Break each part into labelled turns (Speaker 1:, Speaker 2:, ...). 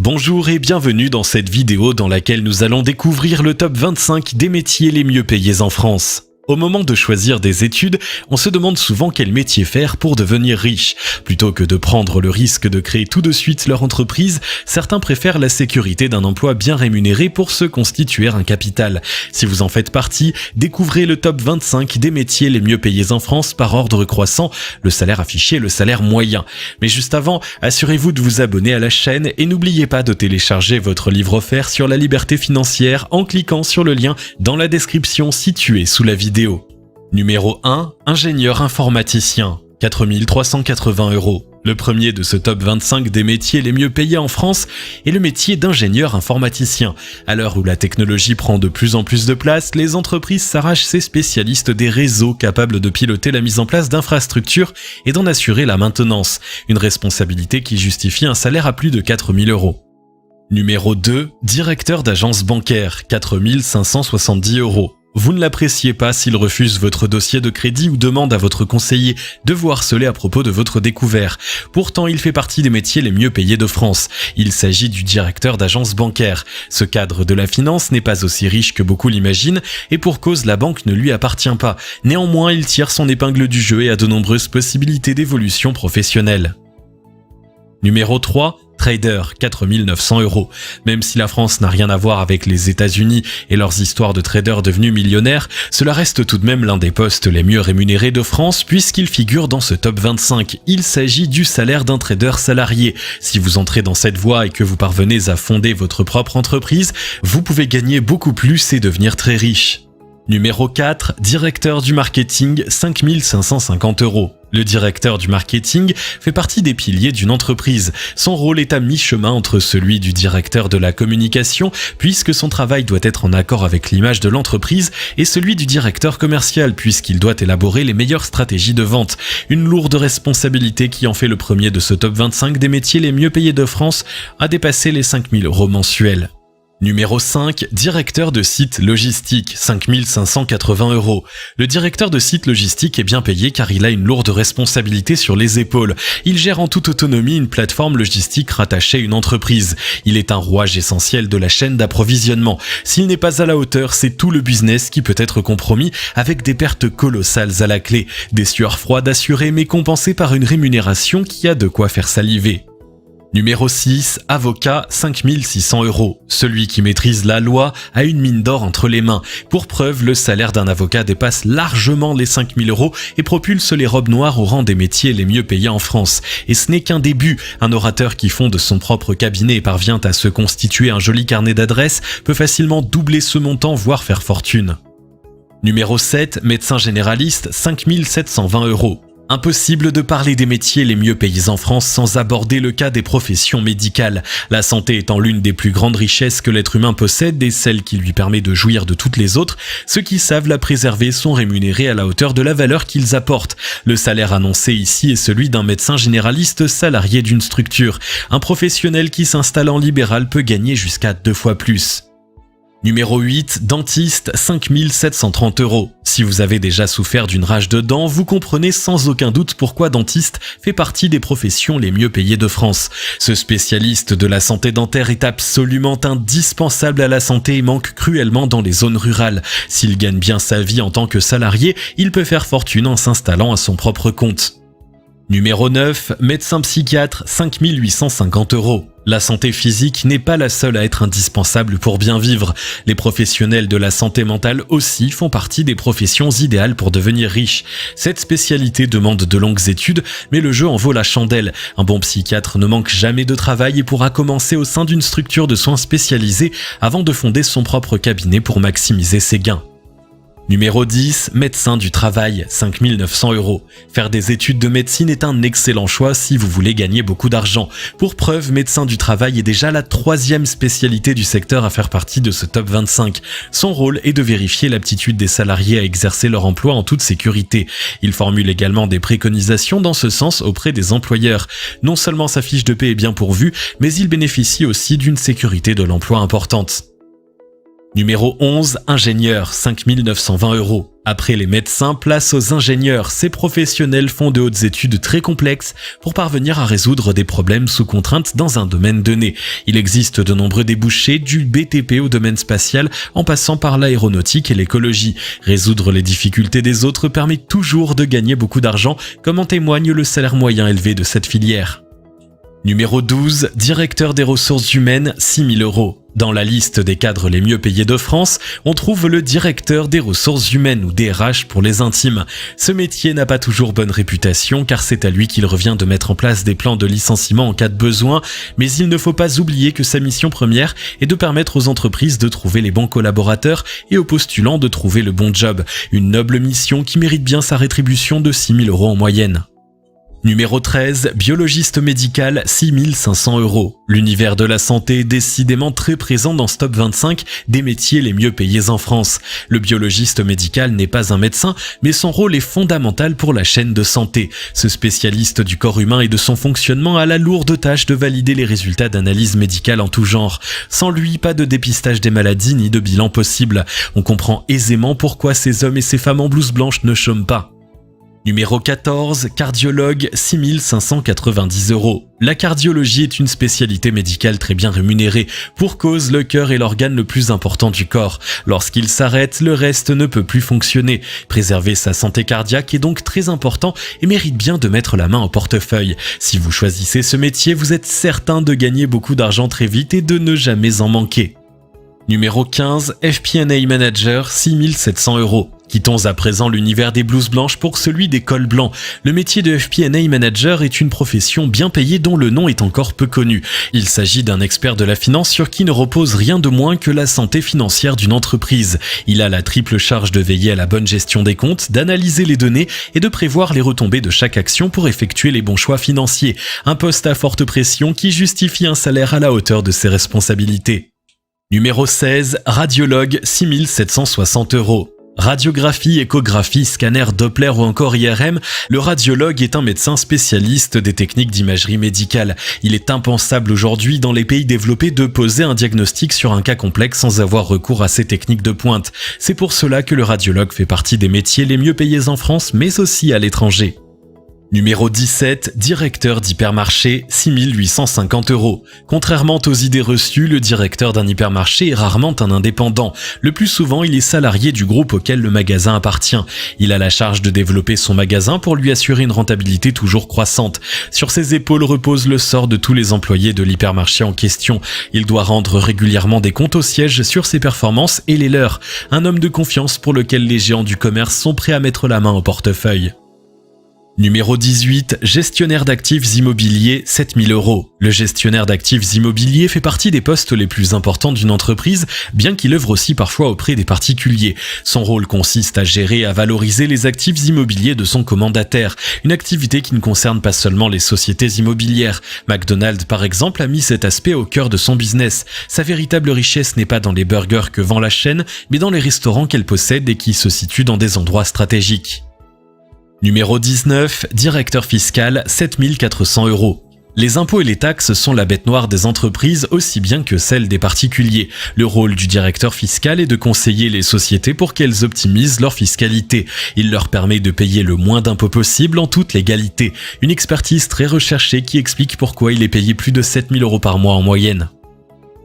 Speaker 1: Bonjour et bienvenue dans cette vidéo dans laquelle nous allons découvrir le top 25 des métiers les mieux payés en France. Au moment de choisir des études, on se demande souvent quel métier faire pour devenir riche. Plutôt que de prendre le risque de créer tout de suite leur entreprise, certains préfèrent la sécurité d'un emploi bien rémunéré pour se constituer un capital. Si vous en faites partie, découvrez le top 25 des métiers les mieux payés en France par ordre croissant, le salaire affiché, le salaire moyen. Mais juste avant, assurez-vous de vous abonner à la chaîne et n'oubliez pas de télécharger votre livre offert sur la liberté financière en cliquant sur le lien dans la description située sous la vidéo. Numéro 1, ingénieur informaticien, 4 380 €. Le premier de ce top 25 des métiers les mieux payés en France est le métier d'ingénieur informaticien. À l'heure où la technologie prend de plus en plus de place, les entreprises s'arrachent ces spécialistes des réseaux capables de piloter la mise en place d'infrastructures et d'en assurer la maintenance. Une responsabilité qui justifie un salaire à plus de 4 000 €. Numéro 2, directeur d'agence bancaire, 4 570 €. Vous ne l'appréciez pas s'il refuse votre dossier de crédit ou demande à votre conseiller de vous harceler à propos de votre découvert. Pourtant, il fait partie des métiers les mieux payés de France. Il s'agit du directeur d'agence bancaire. Ce cadre de la finance n'est pas aussi riche que beaucoup l'imaginent et pour cause, la banque ne lui appartient pas. Néanmoins, il tire son épingle du jeu et a de nombreuses possibilités d'évolution professionnelle. Numéro 3, trader, 4 900 €. Même si la France n'a rien à voir avec les États-Unis et leurs histoires de traders devenus millionnaires, cela reste tout de même l'un des postes les mieux rémunérés de France puisqu'il figure dans ce top 25. Il s'agit du salaire d'un trader salarié. Si vous entrez dans cette voie et que vous parvenez à fonder votre propre entreprise, vous pouvez gagner beaucoup plus et devenir très riche. Numéro 4, directeur du marketing, 5 550 €. Le directeur du marketing fait partie des piliers d'une entreprise. Son rôle est à mi-chemin entre celui du directeur de la communication, puisque son travail doit être en accord avec l'image de l'entreprise, et celui du directeur commercial, puisqu'il doit élaborer les meilleures stratégies de vente. Une lourde responsabilité qui en fait le premier de ce top 25 des métiers les mieux payés de France à dépasser les 5 000 € mensuels. Numéro 5, directeur de site logistique, 5 580 €. Le directeur de site logistique est bien payé car il a une lourde responsabilité sur les épaules. Il gère en toute autonomie une plateforme logistique rattachée à une entreprise. Il est un rouage essentiel de la chaîne d'approvisionnement. S'il n'est pas à la hauteur, c'est tout le business qui peut être compromis avec des pertes colossales à la clé. Des sueurs froides assurées mais compensées par une rémunération qui a de quoi faire saliver. Numéro 6, avocat, 5 600 €. Celui qui maîtrise la loi a une mine d'or entre les mains. Pour preuve, le salaire d'un avocat dépasse largement les 5 000 € et propulse les robes noires au rang des métiers les mieux payés en France. Et ce n'est qu'un début. Un orateur qui fonde son propre cabinet et parvient à se constituer un joli carnet d'adresses peut facilement doubler ce montant, voire faire fortune. Numéro 7, médecin généraliste, 5 720 €. Impossible de parler des métiers les mieux payés en France sans aborder le cas des professions médicales. La santé étant l'une des plus grandes richesses que l'être humain possède et celle qui lui permet de jouir de toutes les autres, ceux qui savent la préserver sont rémunérés à la hauteur de la valeur qu'ils apportent. Le salaire annoncé ici est celui d'un médecin généraliste salarié d'une structure. Un professionnel qui s'installe en libéral peut gagner jusqu'à 2 fois plus. Numéro 8, dentiste, 5 730 €. Si vous avez déjà souffert d'une rage de dents, vous comprenez sans aucun doute pourquoi dentiste fait partie des professions les mieux payées de France. Ce spécialiste de la santé dentaire est absolument indispensable à la santé et manque cruellement dans les zones rurales. S'il gagne bien sa vie en tant que salarié, il peut faire fortune en s'installant à son propre compte. Numéro 9, médecin psychiatre, 5 850 €. La santé physique n'est pas la seule à être indispensable pour bien vivre. Les professionnels de la santé mentale aussi font partie des professions idéales pour devenir riches. Cette spécialité demande de longues études, mais le jeu en vaut la chandelle. Un bon psychiatre ne manque jamais de travail et pourra commencer au sein d'une structure de soins spécialisée avant de fonder son propre cabinet pour maximiser ses gains. Numéro 10, médecin du travail, 5 900 €. Faire des études de médecine est un excellent choix si vous voulez gagner beaucoup d'argent. Pour preuve, médecin du travail est déjà la 3e spécialité du secteur à faire partie de ce top 25. Son rôle est de vérifier l'aptitude des salariés à exercer leur emploi en toute sécurité. Il formule également des préconisations dans ce sens auprès des employeurs. Non seulement sa fiche de paie est bien pourvue, mais il bénéficie aussi d'une sécurité de l'emploi importante. Numéro 11, ingénieur, 5 920 €. Après les médecins, place aux ingénieurs. Ces professionnels font de hautes études très complexes pour parvenir à résoudre des problèmes sous contrainte dans un domaine donné. Il existe de nombreux débouchés, du BTP au domaine spatial, en passant par l'aéronautique et l'écologie. Résoudre les difficultés des autres permet toujours de gagner beaucoup d'argent, comme en témoigne le salaire moyen élevé de cette filière. Numéro 12, directeur des ressources humaines, 6 000 €. Dans la liste des cadres les mieux payés de France, on trouve le directeur des ressources humaines ou DRH pour les intimes. Ce métier n'a pas toujours bonne réputation car c'est à lui qu'il revient de mettre en place des plans de licenciement en cas de besoin, mais il ne faut pas oublier que sa mission première est de permettre aux entreprises de trouver les bons collaborateurs et aux postulants de trouver le bon job. Une noble mission qui mérite bien sa rétribution de 6 000 € en moyenne. Numéro 13, biologiste médical, 6 500 €. L'univers de la santé est décidément très présent dans ce top 25 des métiers les mieux payés en France. Le biologiste médical n'est pas un médecin, mais son rôle est fondamental pour la chaîne de santé. Ce spécialiste du corps humain et de son fonctionnement a la lourde tâche de valider les résultats d'analyse médicale en tout genre. Sans lui, pas de dépistage des maladies ni de bilan possible. On comprend aisément pourquoi ces hommes et ces femmes en blouse blanche ne chôment pas. Numéro 14, cardiologue, 6 590 €. La cardiologie est une spécialité médicale très bien rémunérée. Pour cause, le cœur est l'organe le plus important du corps. Lorsqu'il s'arrête, le reste ne peut plus fonctionner. Préserver sa santé cardiaque est donc très important et mérite bien de mettre la main au portefeuille. Si vous choisissez ce métier, vous êtes certain de gagner beaucoup d'argent très vite et de ne jamais en manquer. Numéro 15, FP&A Manager, 6 700 €. Quittons à présent l'univers des blouses blanches pour celui des cols blancs. Le métier de FP&A Manager est une profession bien payée dont le nom est encore peu connu. Il s'agit d'un expert de la finance sur qui ne repose rien de moins que la santé financière d'une entreprise. Il a la triple charge de veiller à la bonne gestion des comptes, d'analyser les données et de prévoir les retombées de chaque action pour effectuer les bons choix financiers. Un poste à forte pression qui justifie un salaire à la hauteur de ses responsabilités. Numéro 16, radiologue, 6 760 €. Radiographie, échographie, scanner Doppler ou encore IRM, le radiologue est un médecin spécialiste des techniques d'imagerie médicale. Il est impensable aujourd'hui dans les pays développés de poser un diagnostic sur un cas complexe sans avoir recours à ces techniques de pointe. C'est pour cela que le radiologue fait partie des métiers les mieux payés en France, mais aussi à l'étranger. Numéro 17, directeur d'hypermarché, 6 850 €. Contrairement aux idées reçues, le directeur d'un hypermarché est rarement un indépendant. Le plus souvent, il est salarié du groupe auquel le magasin appartient. Il a la charge de développer son magasin pour lui assurer une rentabilité toujours croissante. Sur ses épaules repose le sort de tous les employés de l'hypermarché en question. Il doit rendre régulièrement des comptes au siège sur ses performances et les leurs. Un homme de confiance pour lequel les géants du commerce sont prêts à mettre la main au portefeuille. Numéro 18, gestionnaire d'actifs immobiliers, 7 000 €. Le gestionnaire d'actifs immobiliers fait partie des postes les plus importants d'une entreprise, bien qu'il œuvre aussi parfois auprès des particuliers. Son rôle consiste à gérer et à valoriser les actifs immobiliers de son commandataire, une activité qui ne concerne pas seulement les sociétés immobilières. McDonald's, par exemple, a mis cet aspect au cœur de son business. Sa véritable richesse n'est pas dans les burgers que vend la chaîne, mais dans les restaurants qu'elle possède et qui se situent dans des endroits stratégiques. Numéro 19, directeur fiscal, 7 400 €. Les impôts et les taxes sont la bête noire des entreprises aussi bien que celle des particuliers. Le rôle du directeur fiscal est de conseiller les sociétés pour qu'elles optimisent leur fiscalité. Il leur permet de payer le moins d'impôts possible en toute légalité. Une expertise très recherchée qui explique pourquoi il est payé plus de 7 000 € par mois en moyenne.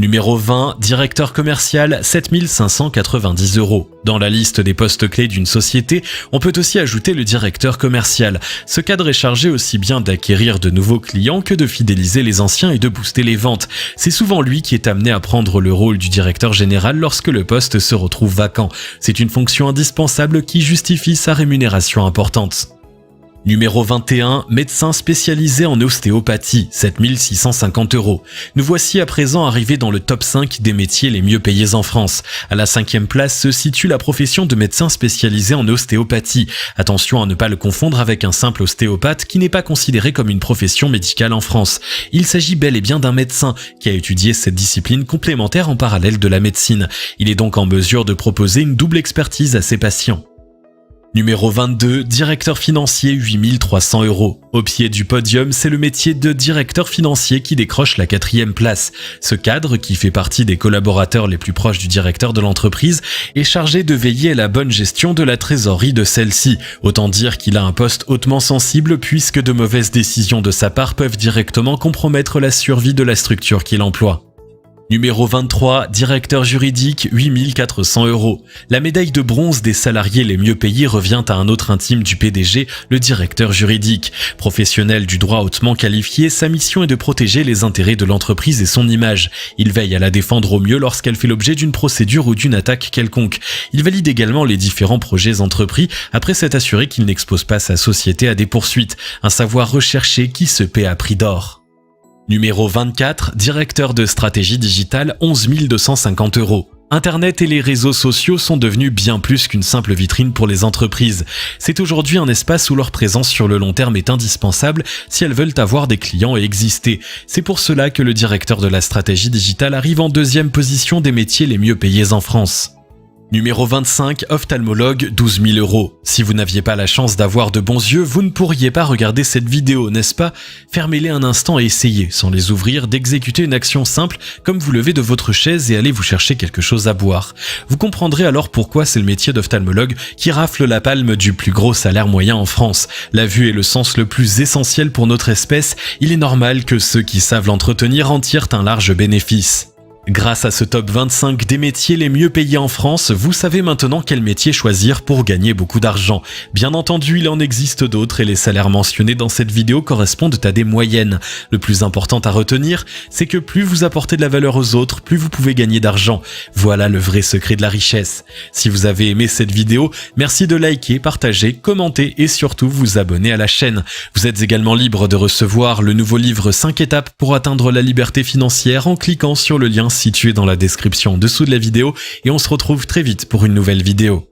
Speaker 1: Numéro 20, directeur commercial, 7 590 €. Dans la liste des postes clés d'une société, on peut aussi ajouter le directeur commercial. Ce cadre est chargé aussi bien d'acquérir de nouveaux clients que de fidéliser les anciens et de booster les ventes. C'est souvent lui qui est amené à prendre le rôle du directeur général lorsque le poste se retrouve vacant. C'est une fonction indispensable qui justifie sa rémunération importante. Numéro 21, médecin spécialisé en ostéopathie, 7 650 €. Nous voici à présent arrivés dans le top 5 des métiers les mieux payés en France. À la 5e place se situe la profession de médecin spécialisé en ostéopathie. Attention à ne pas le confondre avec un simple ostéopathe qui n'est pas considéré comme une profession médicale en France. Il s'agit bel et bien d'un médecin qui a étudié cette discipline complémentaire en parallèle de la médecine. Il est donc en mesure de proposer une double expertise à ses patients. Numéro 22, directeur financier, 8300 €. Au pied du podium, c'est le métier de directeur financier qui décroche la 4e place. Ce cadre, qui fait partie des collaborateurs les plus proches du directeur de l'entreprise, est chargé de veiller à la bonne gestion de la trésorerie de celle-ci. Autant dire qu'il a un poste hautement sensible puisque de mauvaises décisions de sa part peuvent directement compromettre la survie de la structure qu'il emploie. Numéro 23, directeur juridique, 8400 €. La médaille de bronze des salariés les mieux payés revient à un autre intime du PDG, le directeur juridique. Professionnel du droit hautement qualifié, sa mission est de protéger les intérêts de l'entreprise et son image. Il veille à la défendre au mieux lorsqu'elle fait l'objet d'une procédure ou d'une attaque quelconque. Il valide également les différents projets entrepris après s'être assuré qu'il n'expose pas sa société à des poursuites. Un savoir recherché qui se paie à prix d'or. Numéro 24, directeur de stratégie digitale, 11 250 €. Internet et les réseaux sociaux sont devenus bien plus qu'une simple vitrine pour les entreprises. C'est aujourd'hui un espace où leur présence sur le long terme est indispensable si elles veulent avoir des clients et exister. C'est pour cela que le directeur de la stratégie digitale arrive en 2e position des métiers les mieux payés en France. Numéro 25, ophtalmologue, 12 000 €. Si vous n'aviez pas la chance d'avoir de bons yeux, vous ne pourriez pas regarder cette vidéo, n'est-ce pas? Fermez-les un instant et essayez, sans les ouvrir, d'exécuter une action simple, comme vous lever de votre chaise et aller vous chercher quelque chose à boire. Vous comprendrez alors pourquoi c'est le métier d'ophtalmologue qui rafle la palme du plus gros salaire moyen en France. La vue est le sens le plus essentiel pour notre espèce, il est normal que ceux qui savent l'entretenir en tirent un large bénéfice. Grâce à ce top 25 des métiers les mieux payés en France, vous savez maintenant quel métier choisir pour gagner beaucoup d'argent. Bien entendu, il en existe d'autres et les salaires mentionnés dans cette vidéo correspondent à des moyennes. Le plus important à retenir, c'est que plus vous apportez de la valeur aux autres, plus vous pouvez gagner d'argent. Voilà le vrai secret de la richesse. Si vous avez aimé cette vidéo, merci de liker, partager, commenter et surtout vous abonner à la chaîne. Vous êtes également libre de recevoir le nouveau livre 5 étapes pour atteindre la liberté financière en cliquant sur le lien situé dans la description en dessous de la vidéo et on se retrouve très vite pour une nouvelle vidéo.